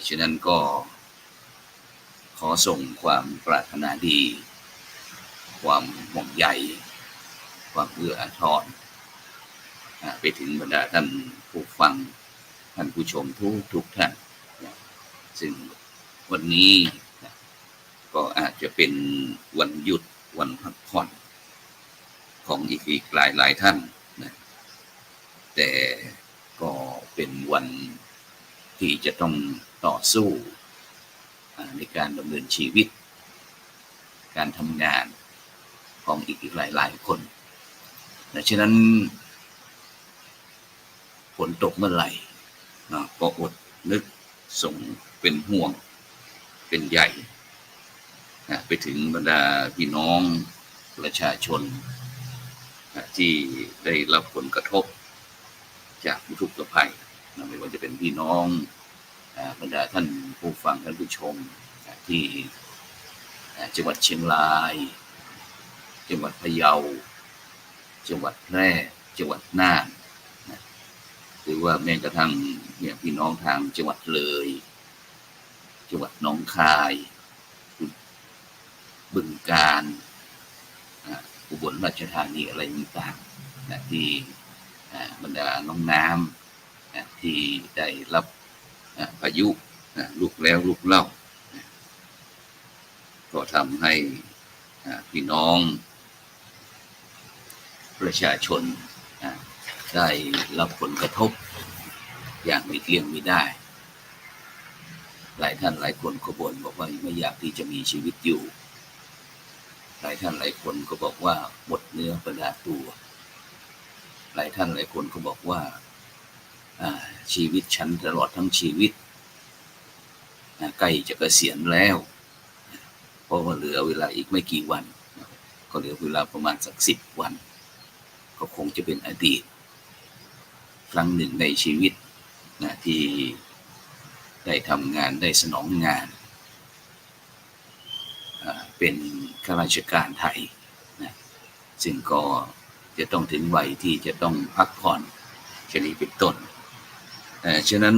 ฉะนั้นก็ขอส่งความปรารถนาดีความห่วงใยความเอื้ออาทรไปถึงบรรดาท่านผู้ฟังท่านผู้ชมทุกท่านซึ่งวันนี้ก็อาจจะเป็นวันหยุดวันพักผ่อนของอีกหลายท่านนะแต่ก็เป็นวันที่จะต้องต่อสู้ในการดำเนินชีวิตการทำงานของอีกหลายคนดังนั้นฝนตกเมื่อไหร่ก็อดนึกส่งเป็นห่วงเป็นใยไปถึงบรรดาพี่น้องประชาชนที่ได้รับผลกระทบจากอุทกภัยไม่ว่าจะเป็นพี่น้องบรรดาท่านผู้ฟังท่านผู้ชมที่จังหวัดเชียงรายจังหวัดพะเยาจังหวัดแพร่จังหวัดน่านหรือว่าแม้กระทั่งเนี่ยพี่น้องทางจังหวัดเลยจังหวัดหนองคายบึงกาฬอุบลราชธานีอะไรต่างๆที่บรรดาน้องน้ำที่ได้รับพายุลุกแล้วลุกเล่าก็ทำให้พี่น้องประชาชนได้รับผลกระทบอย่างหลีกเลี่ยงไม่ได้หลายท่านหลายคนก็บ่นบอกว่าไม่อยากที่จะมีชีวิตอยู่หลายท่านหลายคนก็บอกว่าหมดเนื้อประดาตัวหลายท่านหลายคนก็บอกว่าชีวิตฉันตลอดทั้งชีวิตใกล้จะเกษียณแล้วเพราะว่าเหลือเวลาอีกไม่กี่วันก็เหลือเวลาประมาณสัก10 วันก็คงจะเป็นอดีตครั้งหนึ่งในชีวิตที่ได้ทำงานได้สนองงานเป็นข้าราชการไทยซึ่งก็จะต้องถึงวัยที่จะต้องพักผ่อนชนิดเป็นต้นฉะนั้น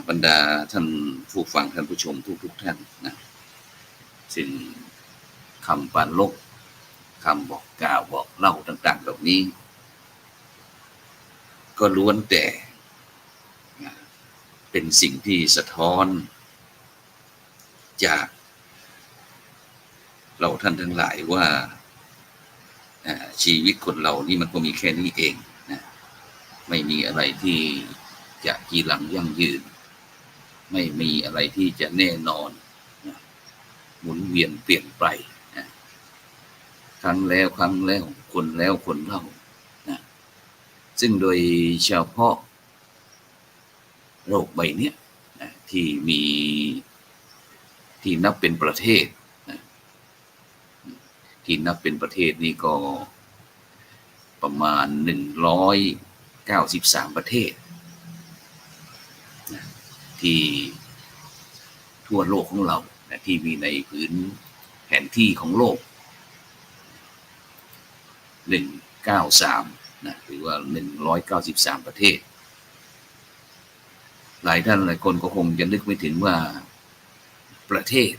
บรรดาท่านผู้ฟังท่านผู้ชมทุกท่านนะซึ่งคำปรารภคำบอกกล่าวบอกเล่าต่างๆเหล่านี้ก็ล้วนแต่เป็นสิ่งที่สะท้อนจากเราท่านทั้งหลายว่าชีวิตคนเรานี่มันก็มีแค่นี้เองนะไม่มีอะไรที่จะกีรังยั่งยืนไม่มีอะไรที่จะแน่นอนนะหมุนเวียนเปลี่ยนไปนะครั้งแล้วคนแล้วคนเล่านะซึ่งโดยเฉพาะโลกใบนี้นะที่มีที่นับเป็นประเทศนะที่นับเป็นประเทศนี่ก็ประมาณ193ประเทศนะที่ทั่วโลกของเรานะที่มีในพื้นแผนที่ของโลก193นะหรือว่า193ประเทศหลายท่านหลายคนก็คงจะนึกไม่ถึงว่าประเทศ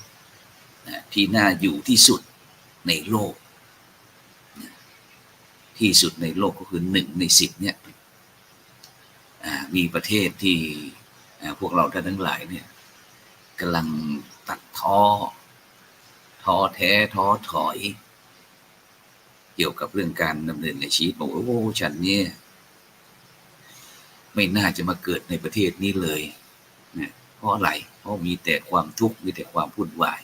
ที่น่าอยู่ที่สุดในโลกที่สุดในโลกก็คือ1 ใน 10เนี่ยมีประเทศที่พวกเราท่านทั้งหลายเนี่ยกำลังตัดท้อแท้ท้อถอยเกี่ยวกับเรื่องการดำเนินในชีวิตบอกว่าโอ้ฉันเนี่ยไม่น่าจะมาเกิดในประเทศนี้เลยนะเพราะอะไรเพราะมีแต่ความทุกข์มีแต่ความวุ่นวาย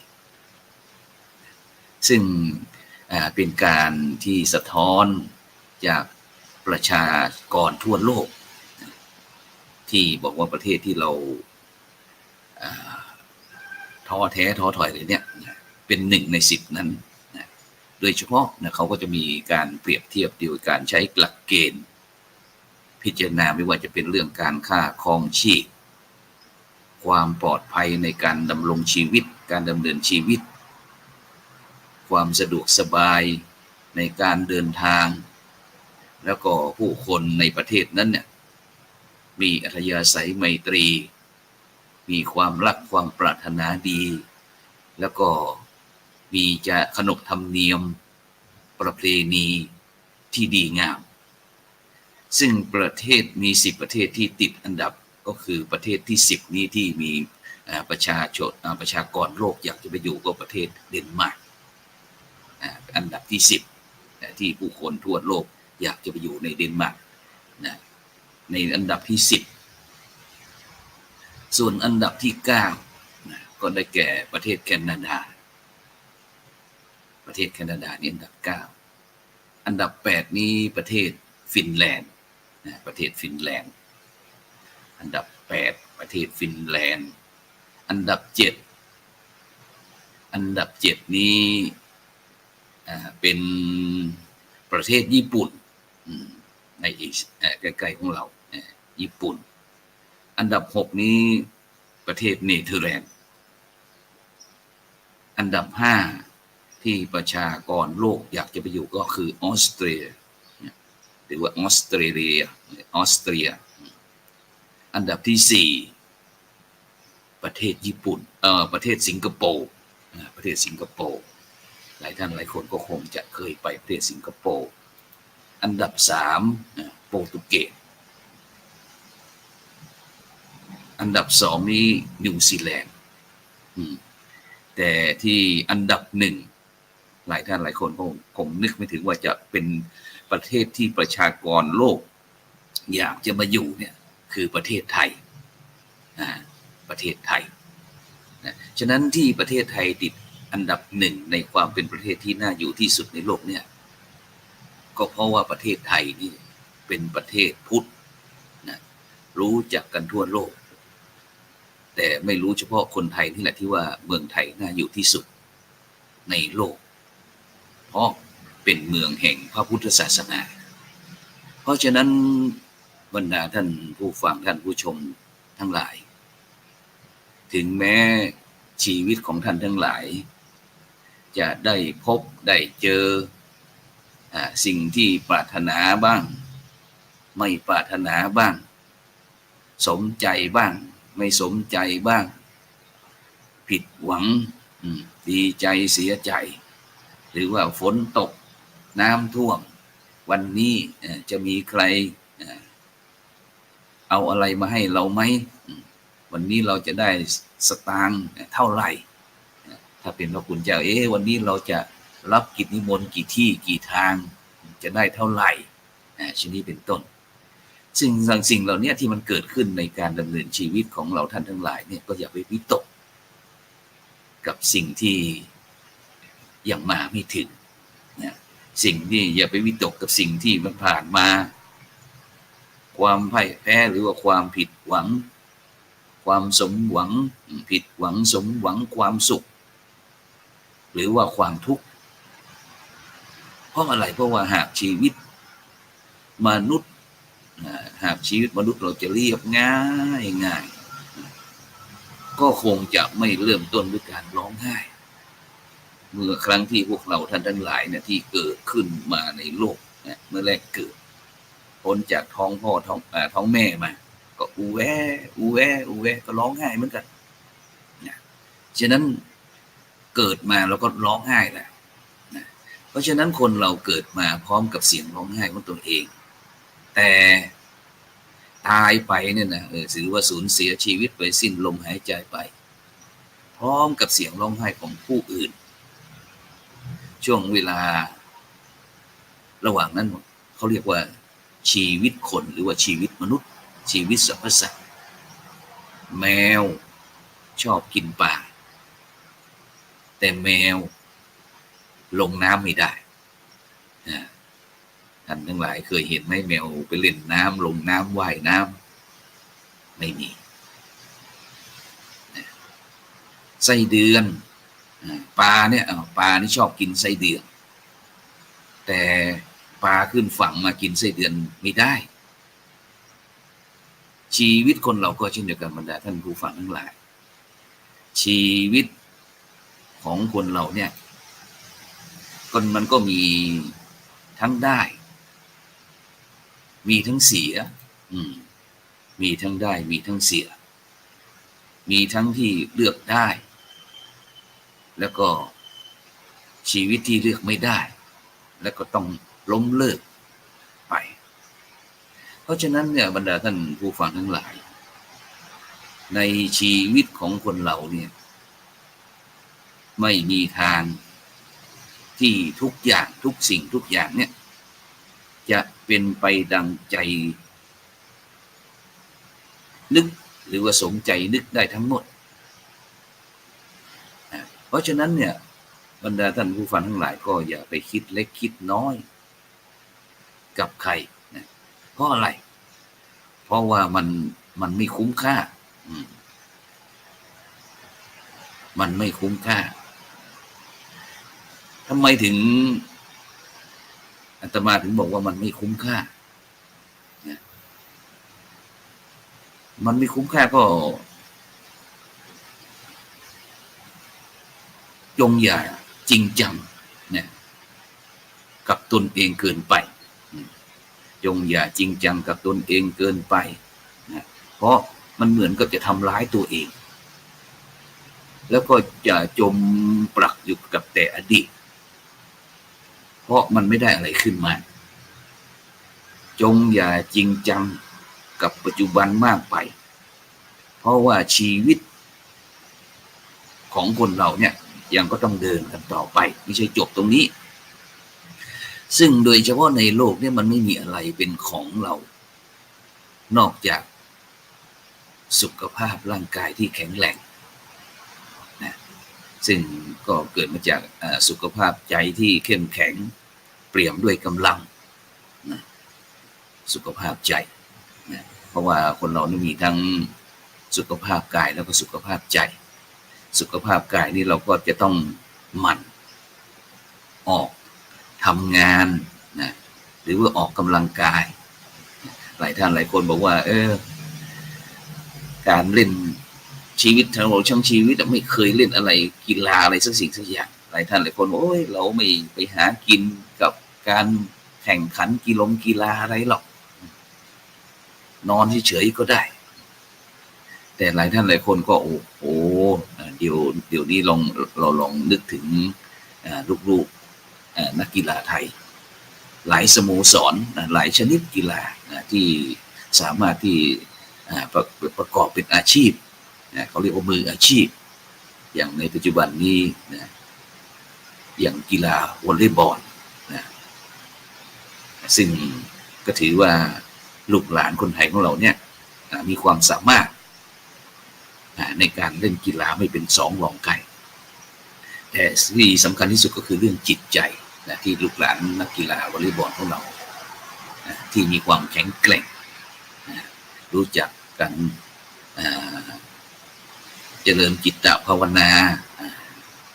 ซึ่งเป็นการที่สะท้อนจากประชากรทั่วโลกที่บอกว่าประเทศที่เราท้อแท้ท้อถอยเลยเนี่ยเป็น1 ใน 10นั้นโดยเฉพาะเขาก็จะมีการเปรียบเทียบโดยการใช้หลักเกณฑ์พิจารณาไม่ว่าจะเป็นเรื่องการค่าครองชีพความปลอดภัยในการดำรงชีวิตการดำเนินชีวิตความสะดวกสบายในการเดินทางแล้วก็ผู้คนในประเทศนั้นเนี่ย มีอัธยาศัยไมตรีมีความรักความปรารถนาดีแล้วก็มีจะขนบธรรมเนียมประเพณีที่ดีงามซึ่งประเทศมี10ประเทศที่ติดอันดับก็คือประเทศที่10นี้ที่มีประชากรโลกอยากจะไปอยู่ก็ประเทศเดนมาร์กอันดับที่10ที่ผู้คนทั่วโลกอยากจะไปอยู่ในเดนมาร์กในอันดับที่10ส่วนอันดับที่9ก็ได้แก่ประเทศแคนาดานี่อันดับ9อันดับ8นี้ประเทศฟินแลนด์อันดับ8ประเทศฟินแลนด์อันดับ7นี้เป็นประเทศญี่ปุ่นในใกล้ๆของเราญี่ปุ่นอันดับ6นี้ประเทศเนเธอร์แลนด์อันดับ5ที่ประชากรโลกอยากจะไปอยู่ก็คือออสเตรียหรือว่าออสเตรเลียอันดับที่4ประเทศญี่ปุ่นประเทศสิงคโปร์หลายท่านหลายคนก็คงจะเคยไปประเทศสิงคโปร์อันดับ3โปรตุเกสอันดับ2นี้นิวซีแลนด์แต่ที่อันดับ1หลายท่านหลายคนคงนึกไม่ถึงว่าจะเป็นประเทศที่ประชากรโลกอยากจะมาอยู่เนี่ยคือประเทศไทยฉะนั้นที่ประเทศไทยติดอันดับ1ในความเป็นประเทศที่น่าอยู่ที่สุดในโลกเนี่ยก็เพราะว่าประเทศไทยนี่เป็นประเทศพุทธนะรู้จักกันทั่วโลกแต่ไม่รู้เฉพาะคนไทยนี่แหละที่ว่าเมืองไทยน่าอยู่ที่สุดในโลกเพราะเป็นเมืองแห่งพระพุทธศาสนาเพราะฉะนั้นบรรดาท่านผู้ฟังท่านผู้ชมทั้งหลายถึงแม้ชีวิตของท่านทั้งหลายจะได้พบได้เจอสิ่งที่ปรารถนาบ้างไม่ปรารถนาบ้างสมใจบ้างไม่สมใจบ้างผิดหวังดีใจเสียใจหรือว่าฝนตกน้ำท่วมวันนี้จะมีใครเอาอะไรมาให้เราไหมวันนี้เราจะได้สตางค์เท่าไหร่ถ้าเป็นพระคุณเจ้าวันนี้เราจะรับกิจนิมนต์กี่ที่กี่ทางจะได้เท่าไหร่ชนิดเป็นต้นสิ่งเหล่านี้ที่มันเกิดขึ้นในการดำเนินชีวิตของเราท่านทั้งหลายเนี่ยก็อย่าไปวิตกกับสิ่งที่ยังมาไม่ถึงสิ่งที่อย่าไปวิตกกับสิ่งที่มันผ่านมาความพ่ายแพ้หรือว่าความผิดหวังความสมหวังผิดหวังสมหวังความสุขหรือว่าความทุกข์เพราะอะไรเพราะว่าหากชีวิตมนุษย์เราจะเรียบง่ายก็คงจะไม่เริ่มต้นด้วยการร้องไห้เมื่อครั้งที่พวกเราท่านทั้งหลายเนี่ยที่เกิดขึ้นมาในโลกเมื่อแรกเกิดพ้นจากท้องพ่อท้องแม่มาก็อูแวก็ร้องไห้เหมือนกันฉะนั้นเกิดมาเราก็ร้องไห้แหละเพราะฉะนั้นคนเราเกิดมาพร้อมกับเสียงร้องไห้ของตัวเองแต่ตายไปเนี่ยนะถือว่าสูญเสียชีวิตไปสิ้นลมหายใจไปพร้อมกับเสียงร้องไห้ของผู้อื่นช่วงเวลาระหว่างนั้นเขาเรียกว่าชีวิตคนหรือว่าชีวิตมนุษย์ชีวิตสรรพสัตว์แมวชอบกินปลาแต่แมวลงน้ำไม่ได้ท่านทั้งหลายเคยเห็นไหมแมวไปเล่นน้ำลงน้ำว่ายน้ำไม่มีไส้เดือนปลาเนี่ยปลานี่ชอบกินไส้เดือนแต่ปลาขึ้นฝั่งมากินไส้เดือนไม่ได้ชีวิตคนเราก็เช่นเดียวกันบรรดาท่านผู้ฟังทั้งหลายชีวิตของคนเราเนี่ยมันก็มีทั้งได้มีทั้งเสีย มีทั้งได้มีทั้งเสียมีทั้งที่เลือกได้แล้วก็ชีวิตที่เลือกไม่ได้แล้วก็ต้องล้มเลิกไปเพราะฉะนั้นเนี่ยบรรดาท่านผู้ฟังทั้งหลายในชีวิตของคนเราเนี่ยไม่มีทางที่ทุกอย่างทุกสิ่งทุกอย่างเนี่ยจะเป็นไปดังใจนึกหรือว่าสมใจนึกได้ทั้งหมดเพราะฉะนั้นเนี่ยบรรดาท่านผู้ฟังทั้งหลายก็อย่าไปคิดเล็กคิดน้อยกับใครนะเพราะอะไรเพราะว่ามันไม่คุ้มค่ามันไม่คุ้มค่าทำไมถึงอาตมาถึงบอกว่ามันไม่คุ้มค่านะมันไม่คุ้มค่าก็จงอย่าจริงจังนะกับตนเองเกินไปจงอย่าจริงจังกับตนเองเกินไปนะเพราะมันเหมือนกับจะทำร้ายตัวเองแล้วก็จะจมปลักอยู่กับแต่อดีตเพราะมันไม่ได้อะไรขึ้นมาจงอย่าจริงจังกับปัจจุบันมากไปเพราะว่าชีวิตของคนเราเนี่ยยังก็ต้องเดินกันต่อไปไม่ใช่จบตรงนี้ซึ่งโดยเฉพาะในโลกเนี่ยมันไม่มีอะไรเป็นของเรานอกจากสุขภาพร่างกายที่แข็งแรงนะซึ่งก็เกิดมาจากสุขภาพใจที่เข้มแข็งเปี่ยมด้วยกำลังนะสุขภาพใจนะเพราะว่าคนเรานี่มีทั้งสุขภาพกายแล้วก็สุขภาพใจสุขภาพกายนี่เราก็จะต้องหมั่นออกทำงานนะหรือว่าออกกำลังกายหลายท่านหลายคนบอกว่าการเล่นชีวิตของเราทั้งชีวิตไม่เคยเล่นอะไรกีฬาอะไรสักสิ่งสักอย่างหลายท่านหลายคนบอกโอ้ยเราไม่ไปหากินกับการแข่งขันกีฬาอะไรหรอกนอนเฉยๆก็ได้แต่หลายท่านหลายคนก็โอ้โหเดี๋ยวนี้เราลองนึกถึงลูกๆนักกีฬาไทยหลายสโมสรหลายชนิดกีฬาที่สามารถที่ประกอบเป็นอาชีพเขาเรียกว่ามืออาชีพอย่างในปัจจุบันนี้อย่างกีฬาวอลเลย์บอลซึ่งก็ถือว่าลูกหลานคนไทยของเราเนี่ยมีความสามารถในการเล่นกีฬาไม่เป็นสองรองใครแต่ที่สำคัญที่สุดก็คือเรื่องจิตใจที่ลูกหลานนักกีฬาวอลเลย์บอลของเราที่มีความแข็งแกร่งรู้จักกันเจริญจิตภาวนา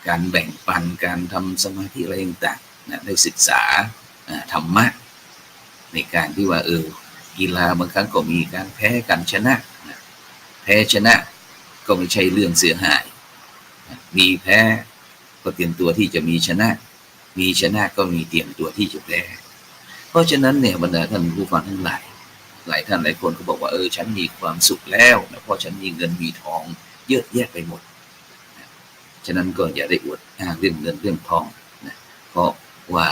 การแบ่งปันการทำสมาธิอะไรต่างๆได้ศึกษาธรรมะในการที่ว่ากีฬาบางครั้งก็มีการแพ้กันชนะแพ้ชนะก็ไม่ใช่เรื่องเสียหายมีแพ้ก็เตรียมตัวที่จะมีชนะมีชนะก็มีเตรียมตัวที่จะแพ้เพราะฉะนั้นเนี่ยบรรดาท่านผู้ฟังทั้งหลายท่านหลายคนก็บอกว่าฉันมีความสุขแล้วนะเพราะฉันมีเงินมีทองเยอะแยะไปหมดฉะนั้นก็อย่าได้อวดอ้างเรื่องเงินเรื่องทองนะเพราะว่า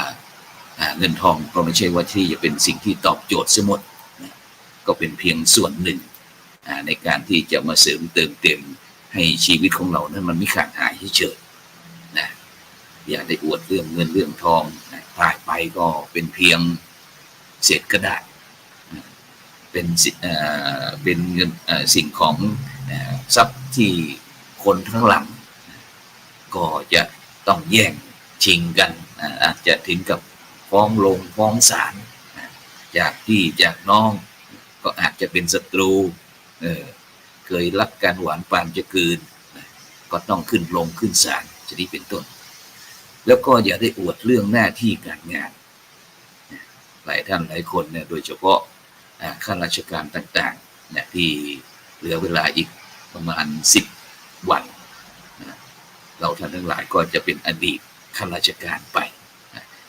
เงินทองก็ไม่ใช่ว่าที่จะเป็นสิ่งที่ตอบโจทย์เสียหมดนะก็เป็นเพียงส่วนหนึ่งในการที่จะมาเสริมเติมเต็มให้ชีวิตของเรานั้นมันไม่ขาดหายเฉยๆนะอย่าได้อวดเรื่องเงินเรื่องทองนะตายไปก็เป็นเพียงเศษกระดาษเป็นเงินสิ่งของทรัพย์ที่คนทั้งหลังก็จะต้องแย่งชิงกันอาจจะถึงกับฟ้องลงฟ้องศาลจากพี่จากน้องก็อาจจะเป็นศัตรูเคยรักกันหวานปานจะคืนก็ต้องขึ้นลงขึ้นศาลจะนี้เป็นต้นแล้วก็อย่าได้อวดเรื่องหน้าที่การงานหลายท่านหลายคนเนี่ยโดยเฉพาะข้าราชการต่างๆเนี่ยที่เหลือเวลาอีกประมาณ10 วันเราท่านทั้งหลายก็จะเป็นอดีตข้าราชการไป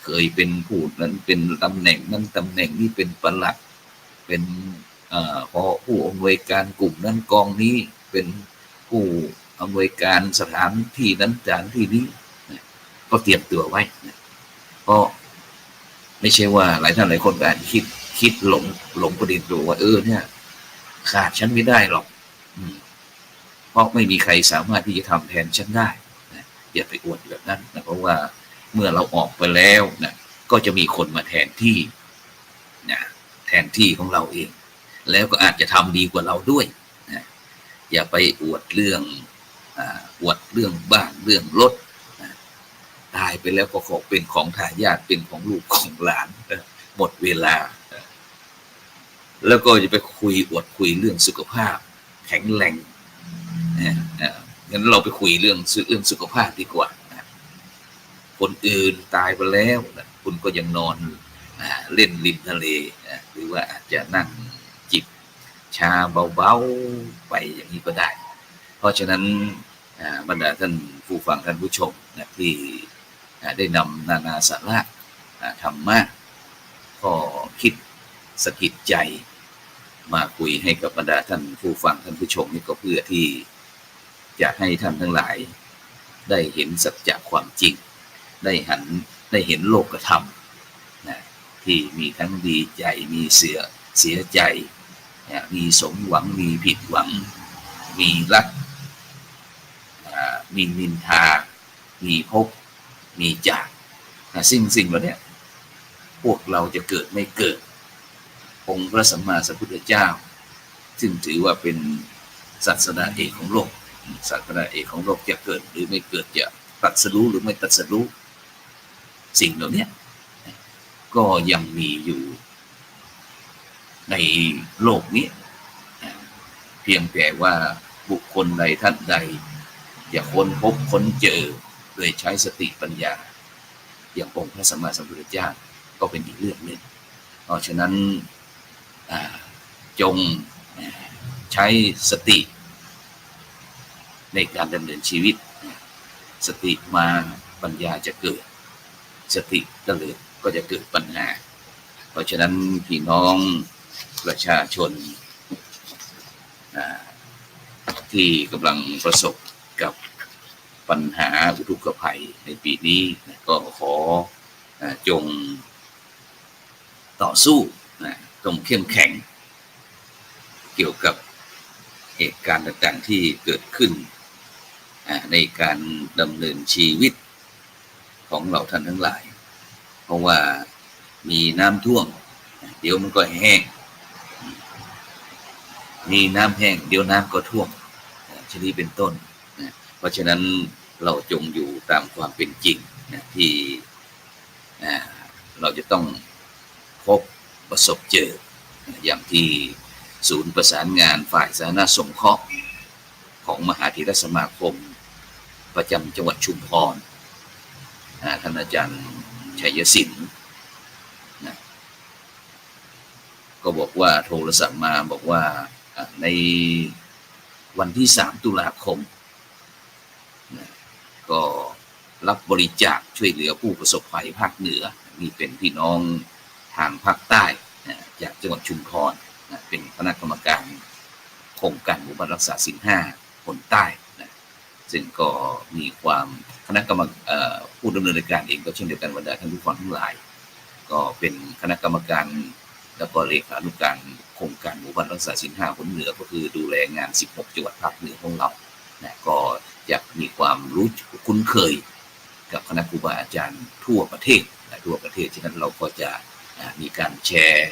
เคยเป็นผู้นั้นเป็นตำแหน่งนั้นตำแหน่งนี้เป็นปลัดเป็น พอผู้อำนวยการกลุ่มนั้นกองนี้เป็นผู้อำนวยการสถานที่นั้นสถานที่นี้ก็เตรียมตัวไว้เพราะไม่ใช่ว่าหลายท่านหลายคนอาจคิดหลงประเด็นตัวว่าเนี่ยขาดฉันไม่ได้หรอกเพราะไม่มีใครสามารถที่จะทำแทนฉันได้นะอย่าไปอวดแบบนั้นนะเพราะว่าเมื่อเราออกไปแล้วนะก็จะมีคนมาแทนที่นะแทนที่ของเราเองแล้วก็อาจจะทำดีกว่าเราด้วยนะอย่าไปอวดเรื่องบ้านเรื่องรถนะตายไปแล้วก็ขอเป็นของทายาทเป็นของลูกของหลานหมดเวลาแล้วก็จะไปคุยเรื่องสุขภาพแข็งแรงงั้นเราไปคุยเรื่องสุขภาพดีกว่าคนอื่นตายไปแล้วคุณก็ยังนอนเล่นริมทะเลหรือว่าอาจจะนั่งจิบชาเบาๆไปอย่างนี้ก็ได้เพราะฉะนั้นบรรดาท่านผู้ฟังท่านผู้ชมที่ได้นำนานาสาระธรรมะก็คิดสะกิดใจมาคุยให้กับบรรดาท่านผู้ฟังท่านผู้ชมนี่ก็เพื่อที่จะให้ท่านทั้งหลายได้เห็นสัจจะความจริงได้เห็นโลกธรรมที่มีทั้งดีใจมีเสียใจมีสมหวังมีผิดหวังมีรักมีนินทามีภพมีจากสิ่งเหล่านี้พวกเราจะเกิดไม่เกิดองค์พระสัมมาสัมพุทธเจ้าซึ่งถือว่าเป็นศาสดาเอกของโลกศาสดาเอกของโลกจะเกิดหรือไม่เกิดจะตรัสรู้หรือไม่ตรัสรู้สิ่งเหล่านี้ก็ยังมีอยู่ในโลกนี้เพียงแต่ว่าบุคคลใดท่านใดจะค้นพบค้นเจอโดยใช้สติปัญญาอย่างองค์พระสัมมาสัมพุทธเจ้าก็เป็นอีกเรื่องหนึ่งเพราะฉะนั้นจงใช้สติในการดำเนินชีวิตสติมาปัญญาจะเกิดสติก็จะเกิดปัญญาเพราะฉะนั้นพี่น้องประชาชนที่กำลังประสบกับปัญหาอุทกภัยในปีนี้ก็ขอจงต่อสู้จงเข้มแข็งเกี่ยวกับเหตุการณ์ต่างๆที่เกิดขึ้นในการดำเนินชีวิตของเราท่านทั้งหลายเพราะว่ามีน้ำท่วมเดี๋ยวมันก็แห้งมีน้ำแห้งเดี๋ยวน้ำก็ท่วมชนิดเป็นต้นเพราะฉะนั้นเราจงอยู่ตามความเป็นจริงที่เราจะต้องพบประสบเจออย่างที่ศูนย์ประสานงานฝ่ายสาธารณสงเคราะห์ของมหาเถรสมาคมประจำจังหวัดชุมพรท่านอาจารย์ชัยศิลป์ก็บอกว่าโทรศัพท์มาบอกว่าในวันที่3 ตุลาคมก็รับบริจาคช่วยเหลือผู้ประสบภัยภาคเหนือนี่เป็นพี่น้องทางภาคใต้จากจังหวัดชุมพรเป็นคณะกรรมการโครงการหมู่บ้านรักษาศีล5คนใต้ซึ่งก็มีความคณะกรรมผู้ดำเนินรายการเองก็เช่นเดียวกันบรรดาท่านผู้ฟังทั้งหลายก็เป็นคณะกรรมการแล้วก็เลขานุการโครงการหมู่บ้านรักษาศีล5คนเหนือก็คือดูแลงาน16จังหวัดภาคเหนือของเราก็จะมีความรู้คุ้นเคยกับคณะครูบาอาจารย์ทั่วประเทศฉะนั้นเราก็จะมีการแชร์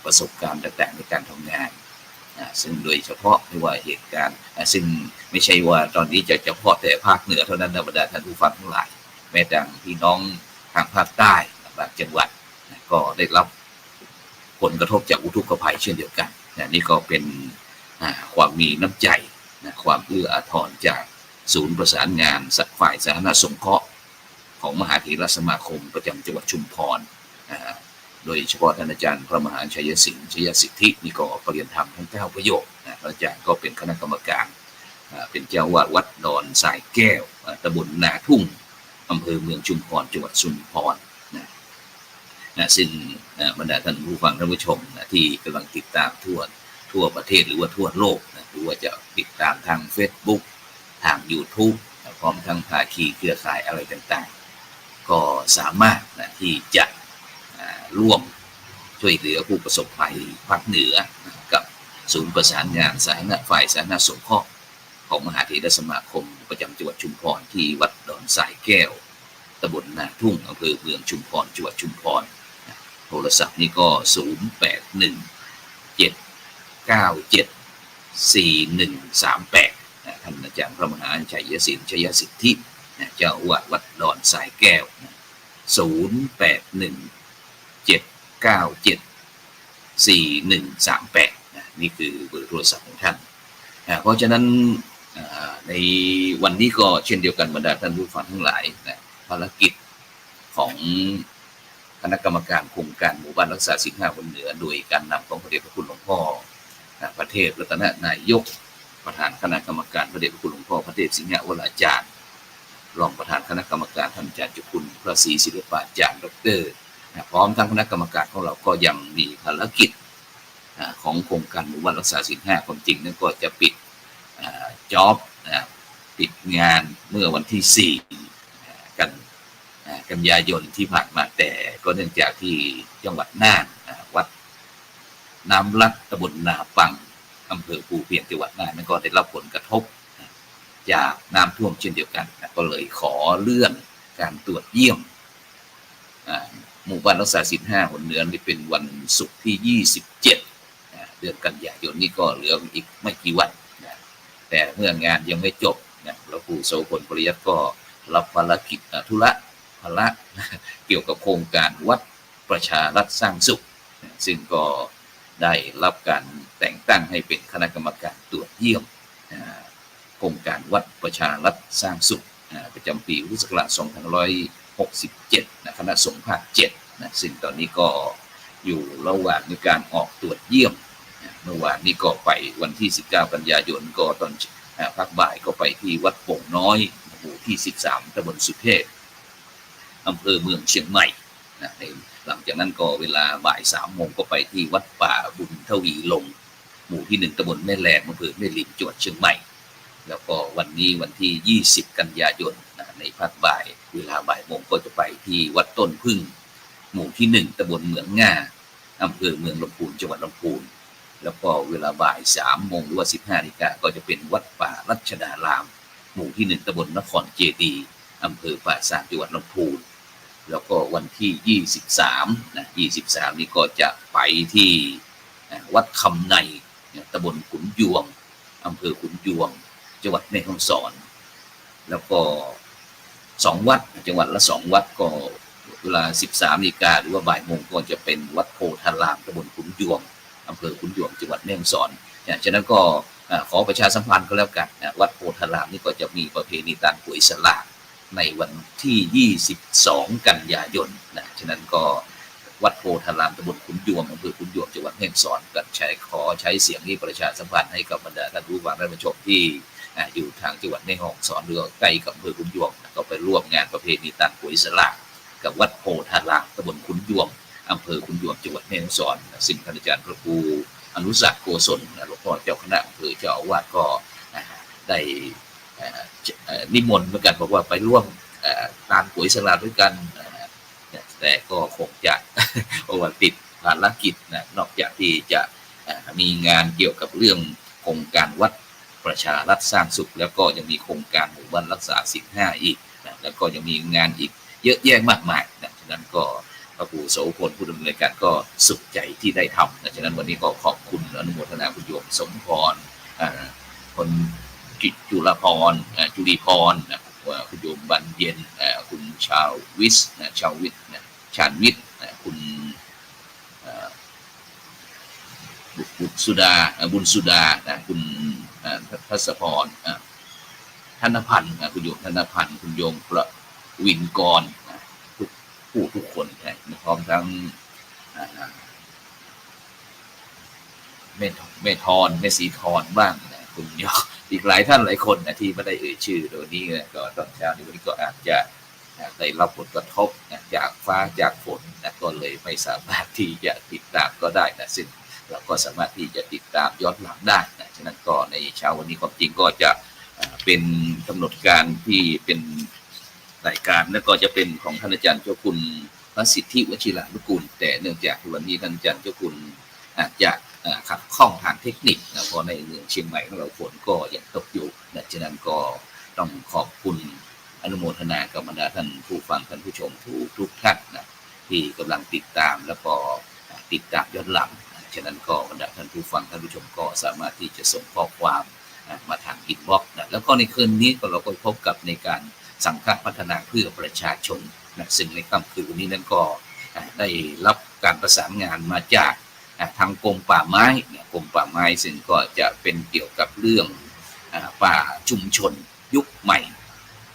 ประสบการณ์ต่างๆในการทำงานซึ่งโดยเฉพาะไม่ว่าเหตุการณ์ซึ่งไม่ใช่ว่าตอนนี้จะเฉพาะแต่ภาคเหนือเท่านั้นนะบรรดาท่านผู้ฟังทั้งหลายแม้แต่พี่น้องทางภาคใต้บางจังหวัดก็ได้รับผลกระทบจากอุทกภัยเช่นเดียวกันนี่ก็เป็นความมีน้ำใจความเอื้ออาทรจากศูนย์ประสานงานฝ่ายสาธารณสงเคราะห์ของมหาเถรสมาคมประจำจังหวัดชุมพรโดยเฉพาะท่านอาจารย์พระมหาชัยศิลป์ชัยสิทธินี่ก็ปริญญาธรรมทั้ง9ประโยคอาจารย์ก็เป็นคณะกรรมการเป็นเจ้าวาดวัดดอนสายแก้วตำบลนาทุ่งอำเภอเมืองชุมพรจังหวัดชุมพร นะซึ่งบรรดาท่านผู้ฟังท่านผู้ชมนะที่กำลังติดตามทั่วประเทศหรือว่าทั่วโลกนะหรือว่าจะติดตามทาง Facebook ทาง YouTube นะพร้อมทั้งภาคีเครือข่ายอะไรต่างๆก็สามารถนะที่จะร่วมช่วยเหลือผู้ประสบภัยภาคเหนือกับศูนย์ประสานงานฝ่ายสาธารณสงเคราะห์ของมหาเถรสมาคมประจำจังหวัดชุมพรที่วัดดอนสายแก้วตำบลนาทุ่งอำเภอเมืองชุมพรจังหวัดชุมพรโทรศัพท์นี่ก็0817974138ท่านอาจารย์พระมหาชัยศิลป์ชัยสิทธิเจ้าอาวาสวัดดอนสายแก้ว0817974138นี่คือเบอร์โทรศัพท์ของท่านเพราะฉะนั้นในวันนี้ก็เช่นเดียวกันบรรดาท่านผู้ฟังทั้งหลายนะภารกิจของคณะกรรมการโครงการหมู่บ้านรักษาศีล5คนเหนือโดยการนำของพระเดชพระคุณหลวงพ่อพระเทพรัตนนายกประธานคณะกรรมการพระเดชพระคุณหลวงพ่อพระเทพสิงหวราจารย์รองประธานคณะกรรมการท่านอาจารย์เจ้าคุณพระศรีศิลปาจารย์ดร.พร้อมทั้งคณะกรรมการของเราก็ยังมีภารกิจของโครงการหมู่บ้านรักษาศีล5ความจริงนั้นก็จะปิดจ็อบปิดงานเมื่อวันที่4กันยายนที่ผ่านมาแต่ก็เนื่องจากที่จังหวัดน่านวัดน้ำลัดตำบลนาปังอำเภอภูเพียงจังหวัดน่านนั้นก็ได้รับผลกระทบจากน้ำท่วมเช่นเดียวกันก็เลยขอเลื่อนการตรวจเยี่ยมหมู่บ้านรักษาศีล5คนเหนือนี่เป็นวันศุกร์ที่27เดือนกันยายนนี้ก็เหลืออีกไม่กี่วันแต่เมื่องานยังไม่จบนะหลวงปู่โสพลปริยัติก็รับภารกิจธุระเกี่ยวกับโครงการวัดประชารัฐสร้างสุขซึ่งก็ได้รับการแต่งตั้งให้เป็นคณะกรรมการตรวจเยี่ยมโครงการวัดประชารัฐสร้างสุขประจำปีพุทธศักราช2567นะคณะสงฆ์ภาค7นะซึ่งตอนนี้ก็อยู่ระหว่างในการออกตรวจเยี่ยมเมื่อวานนี้ก็ไปวันที่19กันยายนก็ตอนภาคบ่ายก็ไปที่วัดโป่งน้อยหมู่ที่13ตำบลสุเทพอำเภอเมืองเชียงใหม่นะหลังจากนั้นก็เวลาบ่าย3 โมงก็ไปที่วัดป่าบุญทวีลงหมู่ที่1ตำบลแม่แลงอำเภอแม่ริมจังหวัดเชียงใหม่แล้วก็วันนี้วันที่20กันยายนในภาคบ่ายเวลาบ่ายโมงก็จะไปที่วัดต้นพึ่งหมู่ที่1ตำบลเหมืองง่าอำเภอเมืองลำพูนจังหวัดลำพูนแล้วก็เวลาบ่าย3 โมงหรือว่า15 นาฬิกาก็จะเป็นวัดป่ารัชดารามหมู่ที่1ตำบลนครเจดีย์อำเภอป่าซางจังหวัดลำพูนแล้วก็วันที่23นะ23นี้ก็จะไปที่วัดคำในตำบลขุนยวงอำเภอขุนยวงจังหวัดแม่ฮ่องสอนแล้วก็2 วัดจังหวัดละ2 วัดก็เวลา13 นาฬิกาหรือว่าบ่ายโมงก็จะเป็นวัดโพธารามตำบลขุนยวงอำเภอขุนยวงจังหวัดแม่ฮ่องสอนฉะนั้นก็ขอประชาสัมพันธ์ก็แล้วกันวัดโพธารามนี่ก็จะมีประเพณีตานก๋วยสลากในวันที่22กันยายนนะฉะนั้นก็วัดโพธารามตำบลขุนยวงอำเภอขุนยวงจังหวัดแม่ฮ่องสอนก็ขอใช้เสียงนี้ประชาสัมพันธ์ให้กับบรรดาท่านผู้ฟังท่านผู้ชมที่อยู่ทางจังหวัดแม่ฮ่องสอนหรือใกล้กับอำเภอขุนยวงก็ไปร่วมงานประเพณีตานก๋วยสลากกับวัดโพธารามตำบลขุนยวงอำเภอขุนยวงจังหวัดแม่ฮ่องสอนซึ่งท่านอาจารย์พระครูอนุสักดิ์โกศลหลวงพ่อเจ้าคณะอำเภอเจ้าอาวาสก็ได้นิมนต์เหมือนกันบอกว่าไปร่วมตานก๋วยสลากด้วยกันแต่ก็คงจะเพราะว่าติดภารกิจนะนอกจากที่จะมีงานเกี่ยวกับเรื่องโครงการวัดประชารัฐสร้างสุขแล้วก็ยังมีโครงการหมู่บ้านรักษาศีล5อีกนะแล้วก็ยังมีงานอีกเยอะแยะมากมายนะฉะนั้นก็พระครูโสพลผู้ดำเนินการก็สุขใจที่ได้ทำนะฉะนั้นวันนี้ก็ขอบคุณอนุโมทนาคุณโยมสมพรคนจุฬาพรจุลีพรคุณโยมบรรเย็นคุณชาววิทย์ชาววิทย์ชาญวิทย์คุณบุญสุดาคุณพัสพรธนพันธ์คุณโยมธนพันธ์คุณโยมประวินกรทุกคนพร้อมทั้งแม่ทอนแม่สีทอนบ้างคุณยออีกหลายท่านหลายคนที่ไม่ได้เอ่ยชื่อโดยนี้ก็ตอนเช้านี้วันนี้ก็อาจจะ ได้รับผลกระทบจากฟ้าจากฝนก็เลยไม่สามารถที่จะติดตามก็ได้ซึ่งเราก็สามารถที่จะติดตามย้อนหลังได้ฉะนั้นก็ในเช้าวันนี้ความจริงก็จะเป็นกำหนดการที่เป็นรายการแล้วก็จะเป็นของท่านอาจารย์เจ้าคุณพระสิทธิวชิรานุกูลแต่เนื่องจากวันนี้ท่านอาจารย์เจ้าคุณอาจจะขัดข้องทางเทคนิคเพราะในเมืองเชียงใหม่ของเราฝนก็ยังตกอยู่ฉะนั้นก็ต้องขอบคุณอนุโมทนากับบรรดาท่านผู้ฟังท่านผู้ชมทุกท่านที่กำลังติดตามแล้วก็ติดตามย้อนหลังฉะนั้นก็บรรดาท่านผู้ฟังท่านผู้ชมก็สามารถที่จะส่งข้อความมาทางอินบ็อกซ์แล้วก็ในคืนนี้เราก็พบกับในการสังฆพัฒนาเพื่อประชาชนซึ่งในค่ำคืนนี้นั้นก็ได้รับการประสานงานมาจากทางกรมป่าไม้กรมป่าไม้ซึ่งก็จะเป็นเกี่ยวกับเรื่องป่าชุมชนยุคใหม่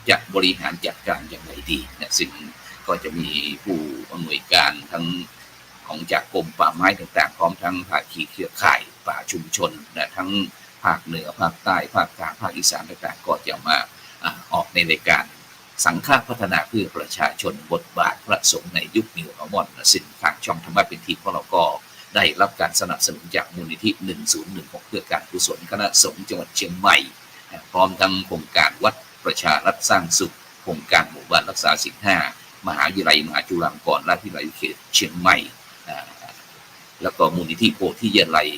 จะบริหารจัดการอย่างไรดีซึ่งก็จะมีผู้อำนวยการทั้งของจากกรมป่าไม้ต่างๆพร้อมทั้งภาคีเครือข่ายป่าชุมชนทั้งภาคเหนือภาคใต้ภาคกลางภาคอีสานต่างๆก็จะมาออกในรายการสังฆพัฒนาเพื่อประชาชนบทบาทพระสงฆ์ในยุคนิวอมอนซึ่งทางช่องธรรมะเป็นทีของเราก็ได้รับการสนับสนุนจากมูลนิธิ1016เพื่อการกุศลคณะสงฆ์จังหวัดเชียงใหม่พร้อมทั้งโครงการวัดประชารัฐสร้างสุขโครงการหมู่บ้านรักษาศีล5มหาวิทยาลัยมหาจุฬาลงกรณราชวิทยาลัยเขตเชียงใหม่แล้วก็มูลนิธิโพธิยาลัย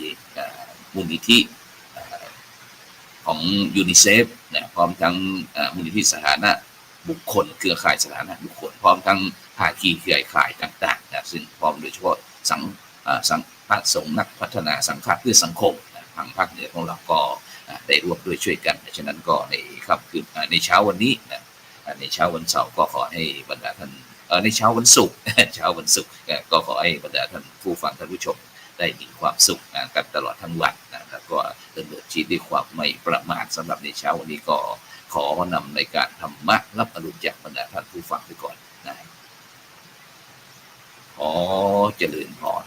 มูลนิธิของยูนิเซฟพร้อมทั้งมูลนิธิสาธารณะบุคคลเครือข่ายสาธารณะบุคคลพร้อมทั้งภาคีเครือข่ายต่างๆซึ่งพร้อมโดยเฉพาะสังฆสงฆ์นักพัฒนาสังฆะเพื่อสังคมทางภาคเหนือของเราก็ได้ร่วมด้วยช่วยกันฉะนั้นก็ในค่ำคืนในเช้าวันนี้ในเช้าวันเสาร์ก็ขอให้บรรดาท่านในเช้าวันศุกร์ก็ขอให้บรรดาท่านผู้ฟังท่านผู้ชมได้มีความสุขกันตลอดทั้งวันแล้วก็ดำเนินชีวิตด้วยความไม่ประมาทสำหรับในเช้าวันนี้ก็ขอนำในการธรรมะรับอรุณจากบรรดาท่านผู้ฟังไปก่อนขอเจริญพร